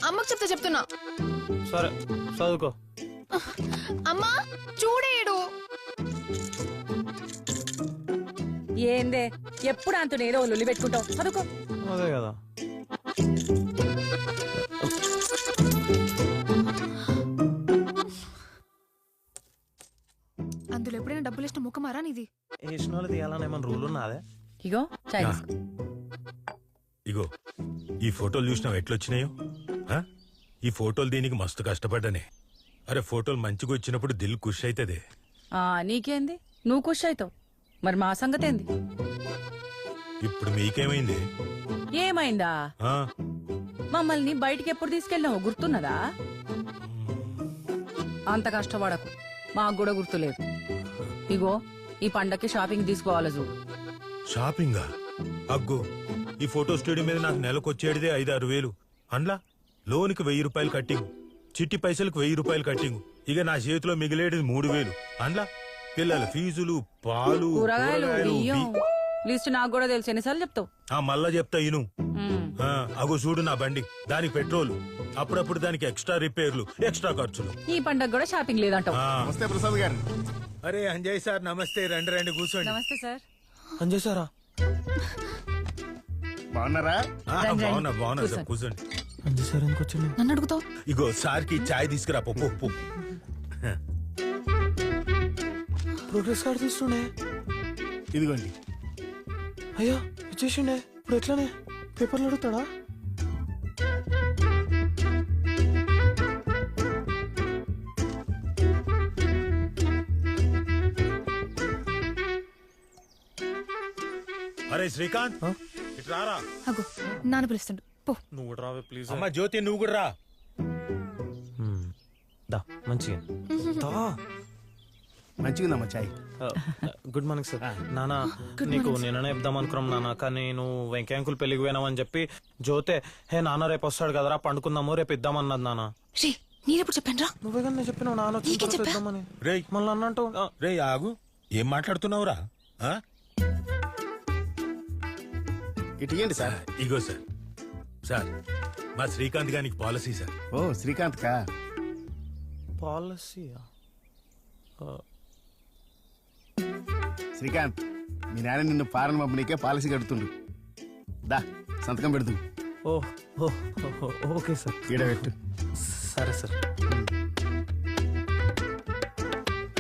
అమ్మకు చెప్తున్నా. సరే చదువుకో. అమ్మా చూడేడు. ఏందే ఎప్పుడు అంత నేరో లొల్లి పెట్టుకుంటావు? చదువుకో. అదే కదా. అందులో ఎప్పుడైనా డబ్బులు ఇష్టం ముఖమారా నీది? వేసిన వాళ్ళు తీయాలని ఏమన్నా రూల్ ఉన్నదే? ఇగో చాయ్ తీసుకో. ఇగో ఈ ఫోటోలు చూసినావు ఎట్లొచ్చినాయో? ఈ ఫోటోలు దీనికి మస్తు కష్టపడ్డానే. అరే ఫోటోలు మంచిగా వచ్చినప్పుడు దిల్ ఖుష్ అవుతుంది. నీకేంది, నువ్వు ఖుష్ అవుతావు. మరి మా సంగతి ఏంది? ఇప్పుడు మీకేమైంది? ఏమైందా? ఆ? మమ్మల్ని బయటికి ఎప్పుడు తీసుకెళ్ళినావు గుర్తున్నదా? అంత కష్టపడకు, మాకు కూడా గుర్తులేదు. ఇగో ఈ పండక్కి షాపింగ్ తీసుకోవాలి చూడు. షాపింగా? అగ్గో ఈ ఫోటో స్టూడియో మీద నాకు నెలకొచ్చేటిదే 5-6 వేలు. అండ్లా లోనికి 1000 రూపాయలు కట్టింగు, చిట్టి పైసలకు 1000 రూపాయలు కట్టింగు. ఇక నా చేతిలో మిగిలేది 3000. అండ్లా పిల్లల ఫీజులు, పాలు, కూరగాయలు, బియ్యం లిస్ట్ నాకు కూడా తెలుసు. ఎన్నిసార్లు చెప్తావు? మళ్ళా చెప్తా ఇను. అగో చూడు నా బండి, దానికి పెట్రోల్, అప్పుడప్పుడు దానికి ఎక్స్ట్రా రిపేర్లు, ఎక్స్ట్రా ఖర్చులు. ఈ పండగ కూడా షాపింగ్ లేదంటావు. నమస్తే ప్రసాద్ గారు. అరే అంజయ్ సార్ నమస్తే. రండి రండి కూర్చోండి. నమస్తే సార్. అంజేసారా? బాగున్నారా? బాగున్నా బాగున్నా సార్, కూర్చోండి. అంజేసారు ఎందుకు వచ్చింది? నన్ను అడుగుతావు? ఇగో సార్కి చాయ్ తీసుకురా. పప్పు ప్రోగ్రెస్ కార్డు తీసుకుండే. ఇదిగోండి. అయ్యా ఇచ్చేసిండే. ఇప్పుడు ఎట్లానే పేపర్లు అడుగుతాడా? అరే శ్రీకాంత్ ఇటు రారా. అగో నాన్న పిలుస్తుండు, పో. నువ్వు రావే ప్లీజ్. అమ్మ జ్యోతి నువ్వు కూడా రా. దా మంచిగా. మంచిగుందమ్మా చాయ్. Good morning sir. నానా నీకు నిన్ననే చెప్దాం అనుకున్నాం నాన్న, కానీ నువ్వు వెంకయ్యంకులు పెళ్లికి పోయినావని చెప్పి జ్యోతే హే నాన్న రేపు వస్తాడు కదరా పండుకుందాము రేపు ఇద్దామన్నది నాన్న. రే నేనెప్పుడు చెప్పాను రా? నువ్వే కానీ చెప్పినావు నాన్న ఇద్దామని. రేయ్ మళ్ళీ అన్నట్టు రే ఆగు, ఏం మాట్లాడుతున్నావురా? ఇటు ఇయ్యండి సార్. ఇగో సార్. సార్ మా శ్రీకాంత్ గారికి పాలసీ సార్. ఓ శ్రీకాంత్ కా పాలసీయా? శ్రీకాంత్, మీ నాన్న నిన్ను ఫారెన్ పంపిణీకే పాలసీ కడుతుండు. దా సంతకం పెడుతు. ఓ ఓకే సార్. ఈడ పెట్టు. సరే సార్.